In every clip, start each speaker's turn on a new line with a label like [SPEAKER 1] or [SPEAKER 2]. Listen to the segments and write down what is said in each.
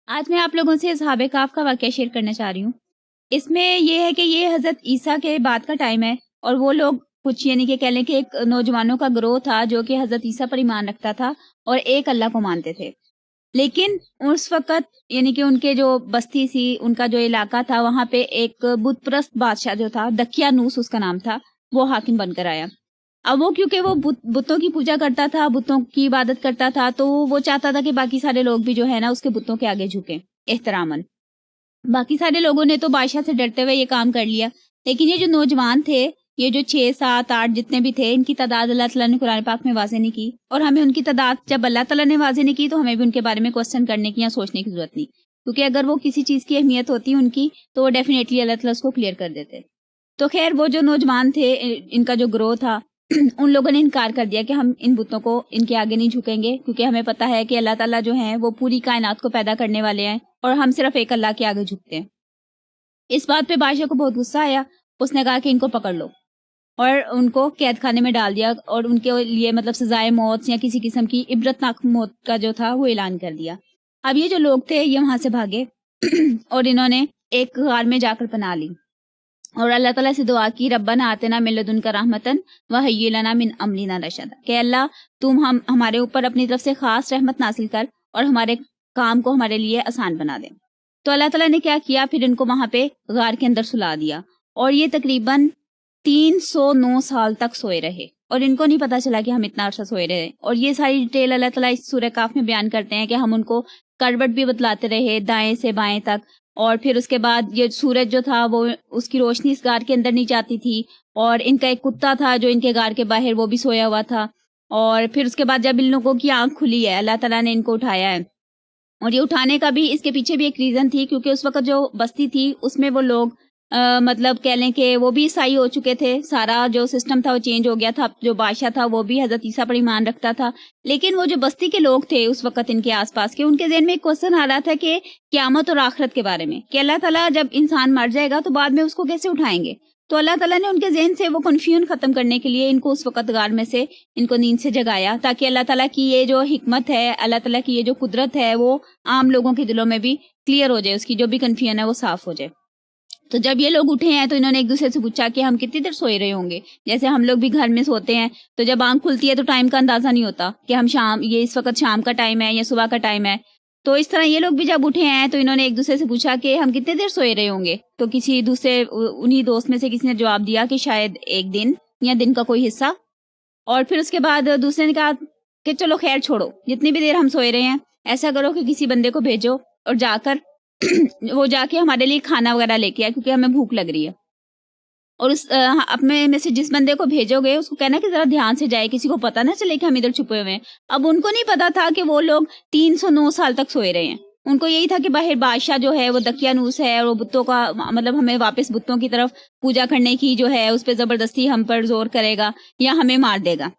[SPEAKER 1] آج میں آپ لوگوں سے اصحاب کہف کا واقعہ شیئر کرنا چاہ رہی ہوں۔ اس میں یہ ہے کہ یہ حضرت عیسیٰ کے بعد کا ٹائم ہے، اور وہ لوگ کچھ یعنی کہ کہہ لیں کہ ایک نوجوانوں کا گروہ تھا جو کہ حضرت عیسیٰ پر ایمان رکھتا تھا اور ایک اللہ کو مانتے تھے۔ لیکن اس وقت یعنی کہ ان کے جو بستی تھی، ان کا جو علاقہ تھا، وہاں پہ ایک بت پرست بادشاہ جو تھا، دقیانوس اس کا نام تھا، وہ حاکم بن کر آیا۔ اب وہ کیونکہ وہ بتوں کی پوجا کرتا تھا، بتوں کی عبادت کرتا تھا، تو وہ چاہتا تھا کہ باقی سارے لوگ بھی جو ہے نا اس کے بتوں کے آگے جھکیں احتراماً۔ باقی سارے لوگوں نے تو بادشاہ سے ڈرتے ہوئے یہ کام کر لیا، لیکن یہ جو نوجوان تھے، یہ جو 6 7 8 جتنے بھی تھے، ان کی تعداد اللہ تعالیٰ نے قرآن پاک میں واضح نہیں کی، اور ہمیں ان کی تعداد جب اللہ تعالیٰ نے واضح نہیں کی تو ہمیں بھی ان کے بارے میں کوسچن کرنے کی یا سوچنے کی ضرورت نہیں، کیونکہ اگر وہ کسی چیز کی اہمیت ہوتی ان کی تو وہ ڈیفینیٹلی اللہ تعالیٰ اس کو کلیئر کر دیتے۔ تو خیر وہ جو نوجوان تھے، ان کا جو گروہ تھا، ان لوگوں نے انکار کر دیا کہ ہم ان بتوں کو ان کے آگے نہیں جھکیں گے، کیونکہ ہمیں پتہ ہے کہ اللہ تعالیٰ جو ہیں وہ پوری کائنات کو پیدا کرنے والے ہیں اور ہم صرف ایک اللہ کے آگے جھکتے ہیں۔ اس بات پہ بادشاہ کو بہت غصہ آیا، اس نے کہا کہ ان کو پکڑ لو، اور ان کو قید خانے میں ڈال دیا، اور ان کے لیے مطلب سزائے موت یا کسی قسم کی عبرتناک موت کا جو تھا وہ اعلان کر دیا۔ اب یہ جو لوگ تھے یہ وہاں سے بھاگے اور انہوں نے ایک غار میں جا کر پناہ لی اور اللہ تعالیٰ سے دعا کی، ربنا آتنا من لدنک رحمتن وہیئ لنا من امرنا رشدا، کہ اللہ تم ہمارے اوپر اپنی طرف سے خاص رحمت نازل کر اور ہمارے کام کو ہمارے لیے آسان بنا دے۔ تو اللہ تعالیٰ نے کیا کیا، پھر ان کو وہاں پہ غار کے اندر سلا دیا، اور یہ تقریباً 309 سال تک سوئے رہے، اور ان کو نہیں پتا چلا کہ ہم اتنا عرصہ سوئے رہے۔ اور یہ ساری ڈیٹیل اللہ تعالیٰ اس سورہ کہف میں بیان کرتے ہیں کہ ہم ان کو کروٹ بھی بتلاتے رہے دائیں سے بائیں تک، اور پھر اس کے بعد یہ سورج جو تھا وہ اس کی روشنی اس غار کے اندر نہیں جاتی تھی، اور ان کا ایک کتا تھا جو ان کے غار کے باہر، وہ بھی سویا ہوا تھا۔ اور پھر اس کے بعد جب ان لوگوں کی آنکھ کھلی ہے، اللہ تعالیٰ نے ان کو اٹھایا ہے، اور یہ اٹھانے کا بھی اس کے پیچھے بھی ایک ریزن تھی، کیونکہ اس وقت جو بستی تھی اس میں وہ لوگ مطلب کہہ لیں کہ وہ بھی عیسائی ہو چکے تھے، سارا جو سسٹم تھا وہ چینج ہو گیا تھا، جو بادشاہ تھا وہ بھی حضرت عیسیٰ پر ایمان رکھتا تھا، لیکن وہ جو بستی کے لوگ تھے اس وقت ان کے آس پاس کے، ان کے ذہن میں ایک کوسچن آ رہا تھا کہ قیامت اور آخرت کے بارے میں، کہ اللہ تعالیٰ جب انسان مر جائے گا تو بعد میں اس کو کیسے اٹھائیں گے۔ تو اللہ تعالیٰ نے ان کے ذہن سے وہ کنفیوژن ختم کرنے کے لیے ان کو اس وقت غار میں سے ان کو نیند سے جگایا، تاکہ اللہ تعالیٰ کی یہ جو حکمت ہے، اللہ تعالیٰ کی یہ جو قدرت ہے، وہ عام لوگوں کے دلوں میں بھی کلیئر ہو جائے، اس کی جو بھی کنفیوژن ہے وہ صاف ہو جائے۔ تو جب یہ لوگ اٹھے ہیں تو انہوں نے ایک دوسرے سے پوچھا کہ ہم کتنی دیر سوئے رہے ہوں گے، جیسے ہم لوگ بھی گھر میں سوتے ہیں تو جب آنکھ کھلتی ہے تو ٹائم کا اندازہ نہیں ہوتا کہ ہم یہ اس وقت شام کا ٹائم ہے یا صبح کا ٹائم ہے، تو اس طرح یہ لوگ بھی جب اٹھے ہیں تو انہوں نے ایک دوسرے سے پوچھا کہ ہم کتنے دیر سوئے رہے ہوں گے، تو کسی دوسرے انہی دوست میں سے کسی نے جواب دیا کہ شاید ایک دن یا دن کا کوئی حصہ، اور پھر اس کے بعد دوسرے نے کہا کہ چلو خیر چھوڑو، جتنی بھی دیر ہم سوئے رہے ہیں ایسا کرو کہ کسی بندے کو بھیجو اور جا کر وہ جا کے ہمارے لیے کھانا وغیرہ لے کے آئے، کیونکہ ہمیں بھوک لگ رہی ہے، اور اس اپنے میں سے جس بندے کو بھیجو گے اس کو کہنا کہ ذرا دھیان سے جائے، کسی کو پتہ نہ چلے کہ ہم ادھر چھپے ہوئے ہیں۔ اب ان کو نہیں پتا تھا کہ وہ لوگ 309 سال تک سوئے رہے ہیں، ان کو یہی تھا کہ باہر بادشاہ جو ہے وہ دقیانوس ہے، اور وہ بتوں کا مطلب ہمیں واپس بتوں کی طرف پوجا کرنے کی جو ہے اس پہ زبردستی ہم پر زور کرے گا یا ہمیں مار دے گا۔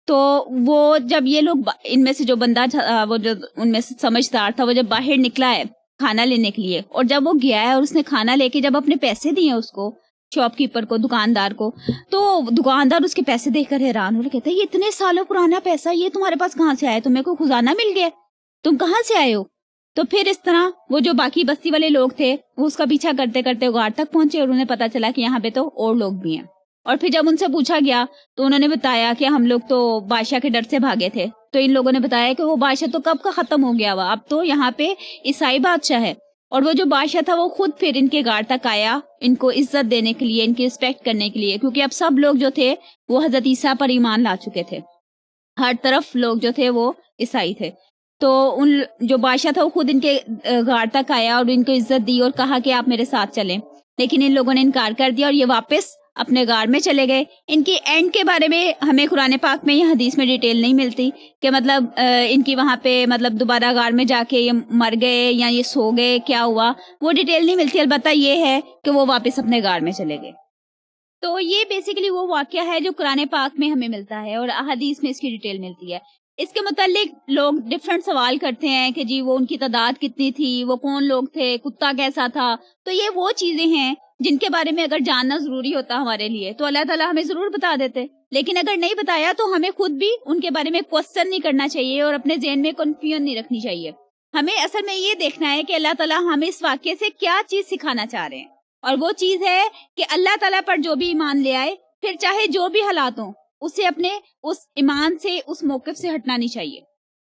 [SPEAKER 1] تو وہ جب یہ لوگ ان میں سے جو بندہ وہ جو ان میں سے سمجھدار تھا، وہ جب باہر نکلا ہے کھانا لینے کے لیے، اور جب وہ گیا ہے اور اس نے کھانا لے کے جب اپنے پیسے دیے اس کو، شاپ کیپر کو، دکاندار کو، تو دکاندار اس کے پیسے دیکھ کر حیران ہو رہا، کہتا ہے یہ اتنے سالوں پرانا پیسہ یہ تمہارے پاس کہاں سے آیا، تمہیں کوئی خزانہ مل گیا، تم کہاں سے آئے ہو؟ تو پھر اس طرح وہ جو باقی بستی والے لوگ تھے وہ اس کا پیچھا کرتے کرتے غار تک پہنچے، اور انہیں پتا چلا کہ یہاں پہ تو اور لوگ بھی ہیں، اور پھر جب ان سے پوچھا گیا تو انہوں نے بتایا کہ ہم لوگ تو بادشاہ کے ڈر سے بھاگے تھے۔ تو ان لوگوں نے بتایا کہ وہ بادشاہ تو کب کا ختم ہو گیا ہوا، اب تو یہاں پہ عیسائی بادشاہ ہے، اور وہ جو بادشاہ تھا وہ خود پھر ان کے غار تک آیا ان کو عزت دینے کے لیے، ان کی رسپیکٹ کرنے کے لیے، کیونکہ اب سب لوگ جو تھے وہ حضرت عیسیٰ پر ایمان لا چکے تھے، ہر طرف لوگ جو تھے وہ عیسائی تھے۔ تو ان جو بادشاہ تھا وہ خود ان کے غار تک آیا اور ان کو عزت دی اور کہا کہ آپ میرے ساتھ چلیں، لیکن ان لوگوں نے انکار کر دیا اور یہ واپس اپنے غار میں چلے گئے۔ ان کی اینڈ کے بارے میں ہمیں قرآن پاک میں یا حدیث میں ڈیٹیل نہیں ملتی کہ مطلب ان کی وہاں پہ مطلب دوبارہ غار میں جا کے یہ مر گئے یا یہ سو گئے، کیا ہوا وہ ڈیٹیل نہیں ملتی، البتہ یہ ہے کہ وہ واپس اپنے غار میں چلے گئے۔ تو یہ بیسیکلی وہ واقعہ ہے جو قرآن پاک میں ہمیں ملتا ہے اور احادیث میں اس کی ڈیٹیل ملتی ہے۔ اس کے متعلق لوگ ڈفرینٹ سوال کرتے ہیں کہ جی وہ ان کی تعداد کتنی تھی، وہ کون لوگ تھے، کتا کیسا تھا، تو یہ وہ چیزیں ہیں جن کے بارے میں اگر جاننا ضروری ہوتا ہمارے لیے تو اللہ تعالیٰ ہمیں ضرور بتا دیتے، لیکن اگر نہیں بتایا تو ہمیں خود بھی ان کے بارے میں کوسچن نہیں کرنا چاہیے اور اپنے ذہن میں کنفیوژن نہیں رکھنی چاہیے۔ ہمیں اصل میں یہ دیکھنا ہے کہ اللہ تعالیٰ ہمیں اس واقعے سے کیا چیز سکھانا چاہ رہے ہیں، اور وہ چیز ہے کہ اللہ تعالیٰ پر جو بھی ایمان لے آئے، پھر چاہے جو بھی حالات ہوں، اسے اپنے اس ایمان سے، اس موقف سے ہٹنا نہیں چاہیے،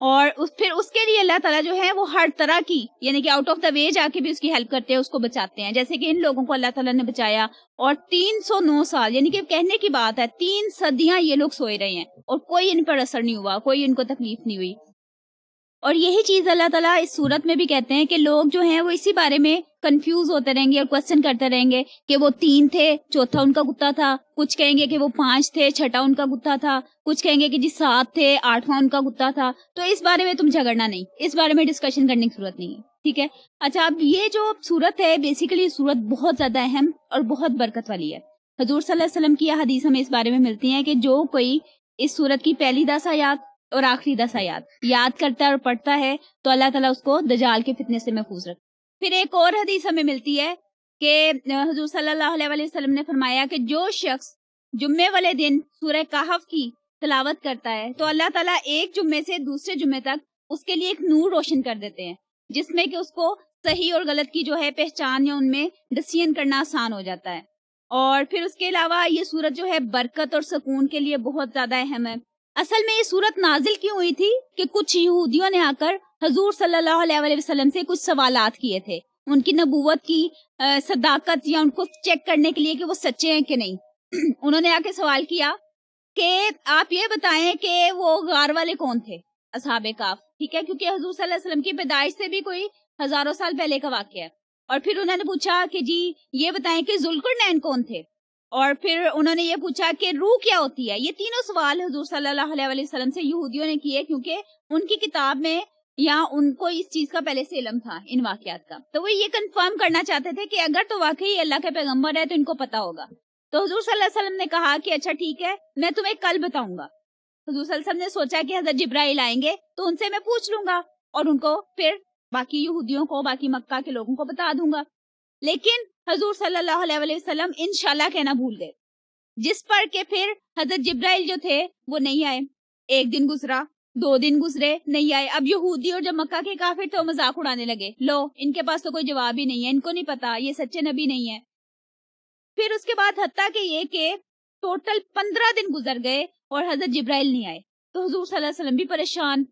[SPEAKER 1] اور پھر اس کے لیے اللہ تعالیٰ جو ہے وہ ہر طرح کی، یعنی کہ آؤٹ آف دا وے جا کے بھی اس کی ہیلپ کرتے ہیں، اس کو بچاتے ہیں، جیسے کہ ان لوگوں کو اللہ تعالیٰ نے بچایا، اور 309 سال، یعنی کہ کہنے کی بات ہے 3 صدیاں یہ لوگ سوئے رہے ہیں اور کوئی ان پر اثر نہیں ہوا، کوئی ان کو تکلیف نہیں ہوئی۔ اور یہی چیز اللہ تعالیٰ اس صورت میں بھی کہتے ہیں کہ لوگ جو ہیں وہ اسی بارے میں کنفیوز ہوتے رہیں گے اور کوسچن کرتے رہیں گے کہ وہ 3 تھے، چوتھا ان کا کتا تھا، کچھ کہیں گے کہ وہ 5 تھے، چھٹا ان کا کتا تھا، کچھ کہیں گے کہ جی 7 تھے، 8واں ان کا کتا تھا۔ تو اس بارے میں تم جھگڑنا نہیں، اس بارے میں ڈسکشن کرنے کی ضرورت نہیں ہے، ٹھیک ہے۔ اچھا، اب یہ جو صورت ہے، بیسیکلی صورت بہت زیادہ اہم اور بہت برکت والی ہے۔ حضور صلی اللہ علیہ وسلم کی حدیث ہمیں اس بارے میں ملتی ہیں کہ جو کوئی اس صورت کی پہلی 10 آیات اور آخری 10 آیات یاد کرتا ہے اور پڑھتا ہے تو اللہ تعالیٰ اس کو دجال کے فتنے سے محفوظ رکھتا ہے۔ پھر ایک اور حدیث ہمیں ملتی ہے کہ حضور صلی اللہ علیہ وسلم نے فرمایا کہ جو شخص جمعے والے دن سورہ کہف کی تلاوت کرتا ہے تو اللہ تعالیٰ ایک جمعے سے دوسرے جمعے تک اس کے لیے ایک نور روشن کر دیتے ہیں، جس میں کہ اس کو صحیح اور غلط کی جو ہے پہچان یا ان میں ڈسیزن کرنا آسان ہو جاتا ہے۔ اور پھر اس کے علاوہ یہ سورت جو ہے برکت اور سکون کے لیے بہت زیادہ اہم ہے۔ اصل میں یہ سورت نازل کیوں ہوئی تھی کہ کچھ یہودیوں نے آ کر حضور صلی اللہ علیہ وسلم سے کچھ سوالات کیے تھے، ان کی نبوت کی صداقت یا ان کو چیک کرنے کے لیے کہ وہ سچے ہیں کہ نہیں۔ انہوں نے آ کے سوال کیا کہ آپ یہ بتائیں کہ وہ غار والے کون تھے، اصحاب کہف، ٹھیک ہے، کیونکہ حضور صلی اللہ علیہ وسلم کی پیدائش سے بھی کوئی ہزاروں سال پہلے کا واقعہ ہے۔ اور پھر انہوں نے پوچھا کہ جی یہ بتائیں کہ ذوالقرنین کون تھے، اور پھر انہوں نے یہ پوچھا کہ روح کیا ہوتی ہے۔ یہ تینوں سوال حضور صلی اللہ علیہ وسلم سے یہودیوں نے کیے، کیونکہ ان کی کتاب میں یا ان کو اس چیز کا پہلے سے علم تھا، ان واقعات کا۔ تو وہ یہ کنفرم کرنا چاہتے تھے کہ اگر تو واقعی اللہ کے پیغمبر ہے تو ان کو پتا ہوگا۔ تو حضور صلی اللہ علیہ وسلم نے کہا کہ اچھا ٹھیک ہے، میں تمہیں کل بتاؤں گا۔ حضور صلی اللہ علیہ وسلم نے سوچا کہ حضرت جبرائیل آئیں گے تو ان سے میں پوچھ لوں گا اور ان کو پھر باقی یہودیوں کو، باقی مکہ کے لوگوں کو بتا دوں گا۔ لیکن حضور صلی اللہ علیہ وسلم انشاءاللہ کہنا بھول گئے، جس پر کہ پھر حضرت جبرائیل جو تھے وہ نہیں آئے۔ 1 دن گزرا، 2 دن گزرے، نہیں آئے۔ اب یہودی اور جب مکہ کے کافر تھے وہ مذاق اڑانے لگے، لو ان کے پاس تو کوئی جواب ہی نہیں ہے، ان کو نہیں پتا، یہ سچے نبی نہیں ہے۔ پھر اس کے بعد حتیٰ کہ یہ کہ ٹوٹل 15 دن گزر گئے اور حضرت جبرائیل نہیں آئے، تو حضور صلی اللہ علیہ وسلم بھی پریشان،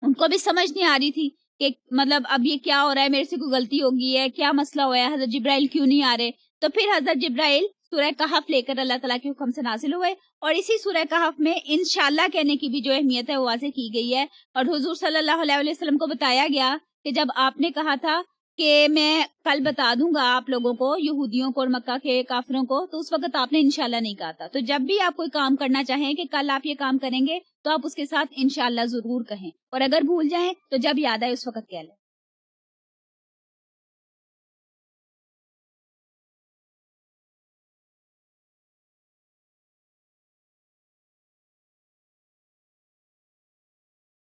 [SPEAKER 1] ان کو بھی سمجھ نہیں آ رہی تھی کہ مطلب اب یہ کیا ہو رہا ہے، میرے سے کوئی غلطی ہوگی ہے، کیا مسئلہ ہوا ہے، حضرت جبرائیل کیوں نہیں آ رہے۔ تو پھر حضرت جبرائیل سورہ کہف لے کر اللہ تعالیٰ کے حکم سے نازل ہوئے، اور اسی سورہ کہف میں انشاءاللہ کہنے کی بھی جو اہمیت ہے وہ واضح کی گئی ہے۔ اور حضور صلی اللہ علیہ وسلم کو بتایا گیا کہ جب آپ نے کہا تھا کہ میں کل بتا دوں گا آپ لوگوں کو، یہودیوں کو اور مکہ کے کافروں کو، تو اس وقت آپ نے انشاءاللہ نہیں کہا تھا۔ تو جب بھی آپ کوئی کام کرنا چاہیں کہ کل آپ یہ کام کریں گے تو آپ اس کے ساتھ انشاءاللہ ضرور کہیں، اور اگر بھول جائیں تو جب یاد آئے اس وقت کہہ لیں۔